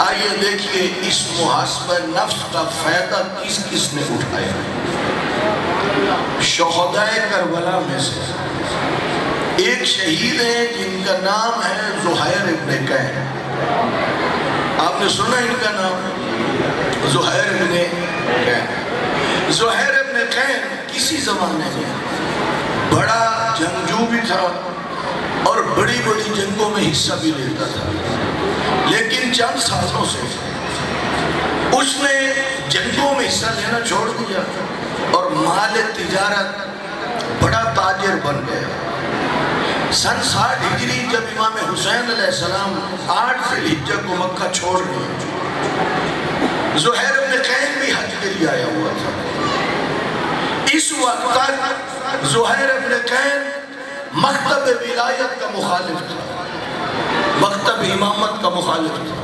آئیے دیکھیے اس محاسبہ نفس کا فائدہ کس کس نے اٹھایا۔ شہدائے کربلا میں سے ایک شہید ہے جن کا نام ہے زہیر ابن قین۔ آپ نے سنا ان کا نام؟ زہیر ابن قین۔ زہیر ابن قین کسی زمانے میں بڑا جنگجو بھی تھا اور بڑی بڑی جنگوں میں حصہ بھی لیتا تھا، لیکن چند سالوں سے اس نے جنگوں میں حصہ لینا چھوڑ دیا اور مال تجارت بڑا تاجر بن گیا۔ سن 60 ہجری جب امام حسین علیہ السلام 8 ذی الحجہ کو مکہ چھوڑ گئے، زہیر ابن قین بھی حج کے لیے آیا ہوا تھا۔ اس وقت تک زہیر ابن قین مکتب ولایت کا مخالف تھا، مکتب امامت کا مخالف تھا،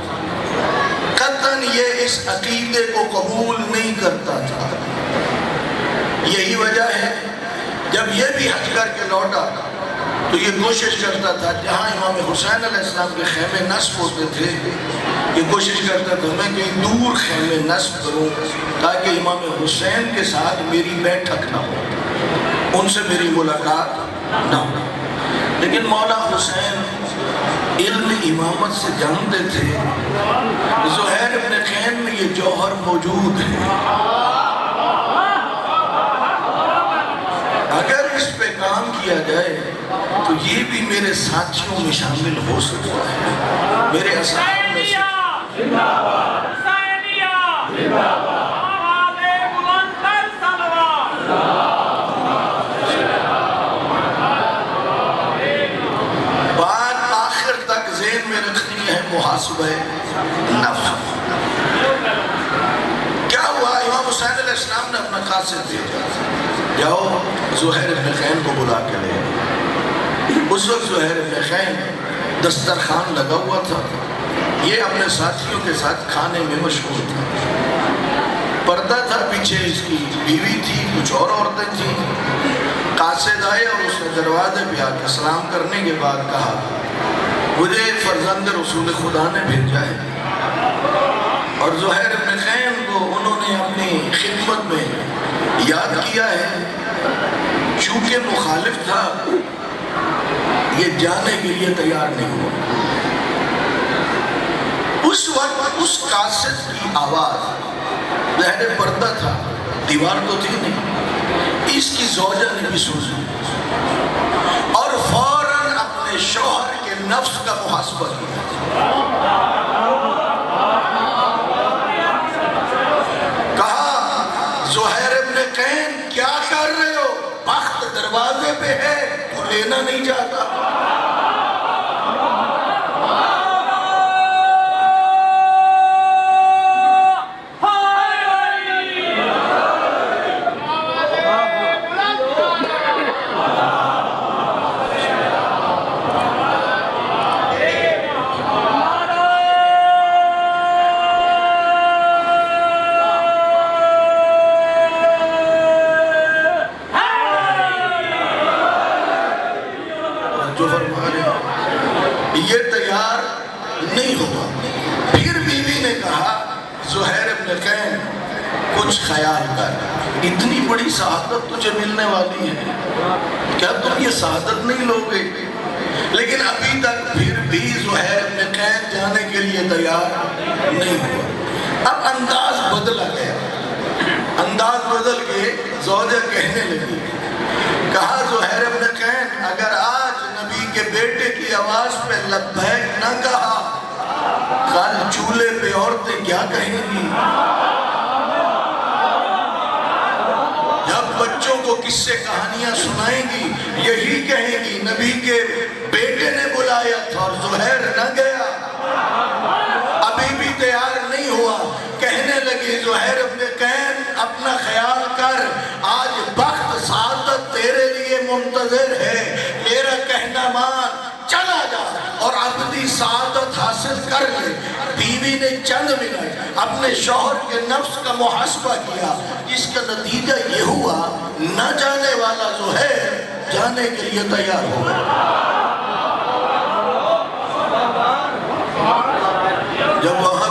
قطعاً یہ اس عقیدے کو قبول نہیں کرتا تھا۔ یہی وجہ ہے جب یہ بھی حج کر کے لوٹا تو یہ کوشش کرتا تھا، جہاں امام حسین علیہ السلام کے خیمے نصب ہوتے تھے، یہ کوشش کرتا تھا میں کہیں دور خیمے نصب کروں تاکہ امام حسین کے ساتھ میری بیٹھک نہ ہو، ان سے میری ملاقات نہ ہو۔ لیکن مولا حسین علم امامت سے جانتے تھے زہیر ابن قین میں یہ جوہر موجود ہے، اگر اس پہ کام کیا جائے تو یہ بھی میرے ساتھیوں میں شامل ہو سکتا ہے، میرے اصحاب میں سے۔ بات آخر تک ذہن میں رکھنی ہے، محاسبہ نفس۔ کیا ہوا؟ امام حسین علیہ السلام نے اپنا قاصد بھیجا، جاؤ زہیر ابن قین کو بلا کے لے۔ اس وقت زہیر ابن قین دسترخوان لگا ہوا تھا، یہ اپنے ساتھیوں کے ساتھ کھانے میں مشغول تھا، پردہ تھا، پیچھے اس کی بیوی تھی، کچھ اور عورتیں تھیں۔ قاصد آئے اور اس نے دروازے پہ آ کے سلام کرنے کے بعد کہا مجھے فرزند رسول خدا نے بھیجا ہے، اور زہیر ابن قین کو انہوں نے اپنی خدمت میں یاد کیا ہے، چونکہ مخالف تھا یہ جانے کے لیے تیار نہیں ہوا۔ اس وقت اس قاصد کی آواز، ظاہر پردہ تھا، دیوار تو تھی نہیں، اس کی زوجہ نے بھی سنی اور فوراً اپنے شوہر کے نفس کا محاسبہ کیا۔ کہا زہیر ابن قین کیا کر رہے ہو؟ بخت دروازے پہ ہے، تو لینا نہیں چاہتا۔ یہ تیار نہیں ہوا۔ پھر بیوی نے کہا زہیر ابن قین کچھ خیال کر، اتنی بڑی سعادت تجھے ملنے والی ہے، کیا تم یہ سعادت نہیں لوگے؟ لیکن ابھی تک پھر بھی زہیر ابن قین جانے کے لیے تیار نہیں ہوا۔ اب انداز بدلا گیا، انداز بدل کے زوجہ کہنے لگی، کہا زہیر ابن قین اگر آج نبی کے بیٹے کی آواز پہ لبیک نہ کہا، کل چولہے پہ عورتیں کیا کہیں گی؟ جب بچوں کو قصے کہانیاں سنائیں گی یہی کہیں گی نبی کے بیٹے نے بلایا تھا اور زہیر نہ گیا۔ ابھی بھی تیار نہیں ہوا، کہنے لگی زہیر ابن قین اپنا خیال کر، آج بخت سعادت تیرے لیے منتظر ہے، میرا کہنا مان، چلا جا اور ابدی سعادت حاصل کر لے۔ بیوی نے چند منٹ اپنے شوہر کے نفس کا محاسبہ کیا، جس کا نتیجہ یہ ہوا نہ جانے والا زہیر جانے کے لیے تیار ہو گیا۔ جب وہاں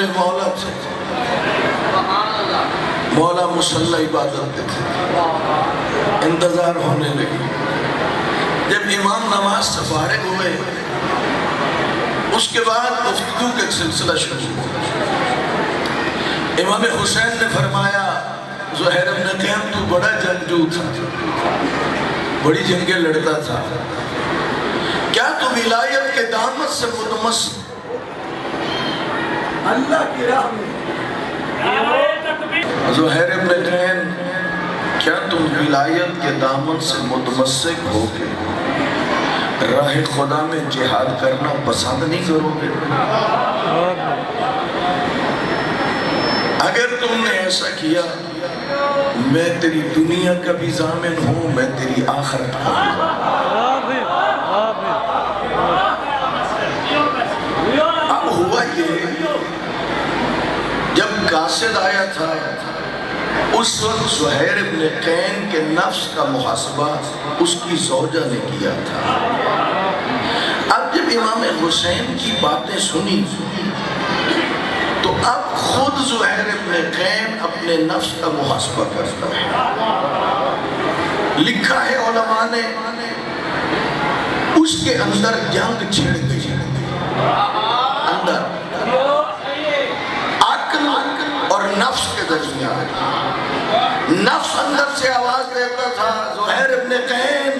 میرے مولا تھے، مولا مصلی عبادت پہ تھے، انتظار ہونے لگی۔ جب امام نماز سے فارغ ہوئے اس کے بعد گفتگو کا ایک سلسلہ شروع ہوا۔ امام حسین نے فرمایا زہیر ابن قیم تو بڑا جنگجو تھا، بڑی جنگیں لڑتا تھا، کیا تو ولایت کے دامن سے متمسک اللہ کی راہ میں؟ زہیر ابن قیم کیا تم ولایت کے دامن سے متمسک ہو کے راہ خدا میں جہاد کرنا پسند نہیں کرو گے؟ اگر تم نے ایسا کیا میں تیری دنیا کا بھی ضامن ہوں، میں تیری آخرت کا بھی ضامن۔ اب ہوا یہ، جب قاصد آیا تھا اس وقت زہیر ابن قین کے نفس کا محاسبہ اس کی زوجہ نے کیا تھا۔ اب جب امام حسین کی باتیں سنی تو اب خود زہیر ابن قین اپنے نفس کا محاسبہ کرتا ہے۔ لکھا ہے علماء نے اس کے اندر جنگ چھڑ گئی، اندر عقل اور نفس کے درمیان۔ نفس اندر سے آواز دیتا تھا زہیر ابن قین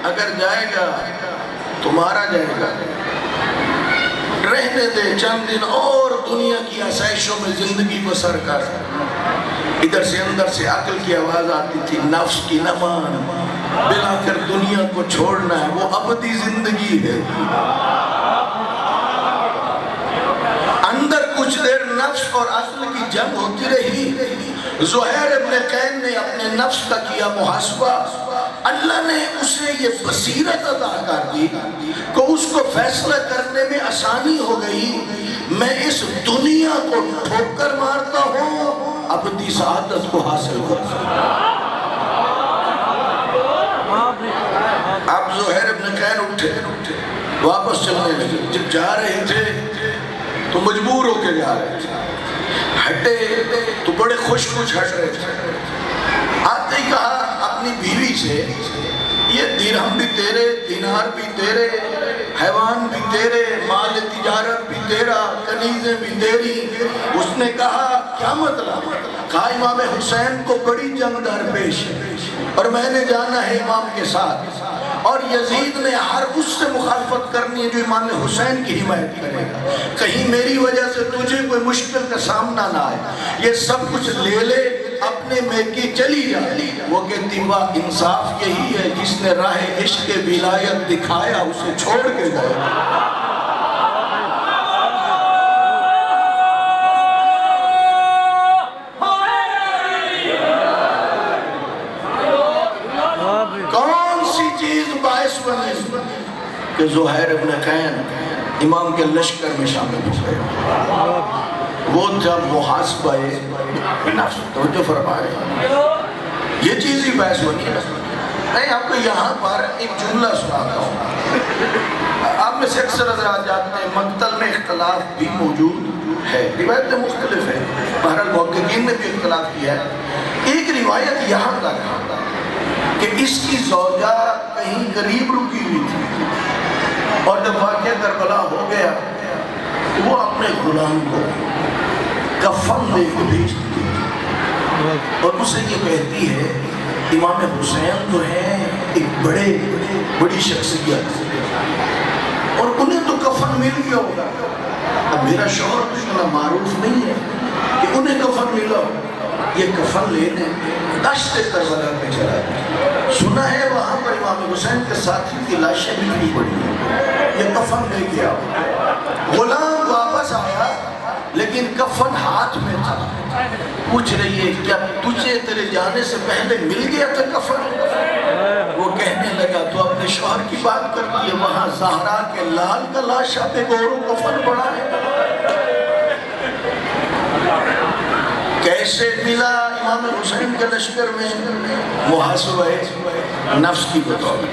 اگر جائے گا تو مارا جائے گا، رہنے دے چند دن اور دنیا کی آسائشوں میں زندگی بسر کر۔ ادھر سے اندر سے عقل کی آواز آتی تھی نفس کی نہ مان، بلا کر دنیا کو چھوڑنا ہے، وہ ابدی زندگی ہے۔ اندر کچھ دیر نفس اور عقل کی جنگ ہوتی رہی۔ زہیر ابن قین نے اپنے نفس کا کیا محاسبہ، اللہ نے اسے یہ بصیرت عطا کر دی کہ اس کو فیصلہ کرنے میں آسانی ہو گئی، میں اس دنیا کو ٹھوکر مارتا ہوں ابدی سعادت کو حاصل کرتا ہوں۔ اب زہیر ابن قین اٹھے، واپس چلنے لگے۔ جب جا رہے تھے تو مجبور ہو کے جا رہے تھے، ہٹے تو بڑے خوش خوش ہٹ رہے تھے۔ آتے ہی کہا اپنی بیوی سے یہ درہم بھی تیرے، دینار بھی تیرے، حیوان بھی تیرے، مال تجارت بھی تیرا، کنیزیں بھی تیری۔ اس نے کہا کیا مطلب؟ کہا امام حسین کو بڑی جنگ درپیش ہے اور میں نے جانا ہے امام کے ساتھ، اور یزید نے ہر اس سے مخالفت کرنی ہے جو امام حسین کی حمایت کرے گا، کہیں میری وجہ سے تجھے کوئی مشکل کا سامنا نہ آئے، یہ سب کچھ لے لے اپنے میکی چلی جا۔ وہ کہتی واہ انصاف یہی ہے جس نے راہ عشق ولایت دکھایا اسے چھوڑ کے گئے۔ کون سی چیز باعث بنی کہ زہیر ابن قین امام کے لشکر میں شامل ہو گئے؟ وہ جب محاسبہ نفس توجہ فرمائے، یہ چیز ہی باعث بنی ہے۔ میں آپ کو یہاں پر ایک جملہ سناتا ہوں۔ آپ میں سے اکثر حضرات جانتے ہیں مقتل میں اختلاف بھی موجود ہے، روایتیں مختلف ہیں، بہرحال محققین نے بھی اختلاف کیا ہے۔ ایک روایت یہاں تک کہ اس کی زوجہ کہیں قریب رکی ہوئی تھی، اور جب واقعہ کربلا ہو گیا وہ اپنے غلام کو کفن دے کے بھیجتی ہے اور اسے یہ کہتی ہے امام حسین تو ہیں ایک بڑی شخصیت اور انہیں تو کفن مل گیا ہوگا، اب میرا شوہر تو اتنا معروف نہیں ہے کہ انہیں کفن ملا ہو، یہ کفن لینے دشت کربلا میں چلا گیا۔ سنا ہے وہاں پر امام حسین کے ساتھی کی لاشیں بھی پڑی ہیں، یہ کفن لے گیا۔ غلام واپس آیا لیکن کفن ہاتھ میں تھا، پوچھ رہی ہے کیا تجھے تیرے جانے سے پہلے مل گیا تھا کفن؟ وہ کہنے لگا تو اپنے شوہر کی بات کرتی ہے، وہاں زہرا کے لال کا لاشا پہ گورو کفن پڑا ہے۔ کیسے ملا امام حسین کے لشکر میں؟ محاسبہ نفس کی بطور۔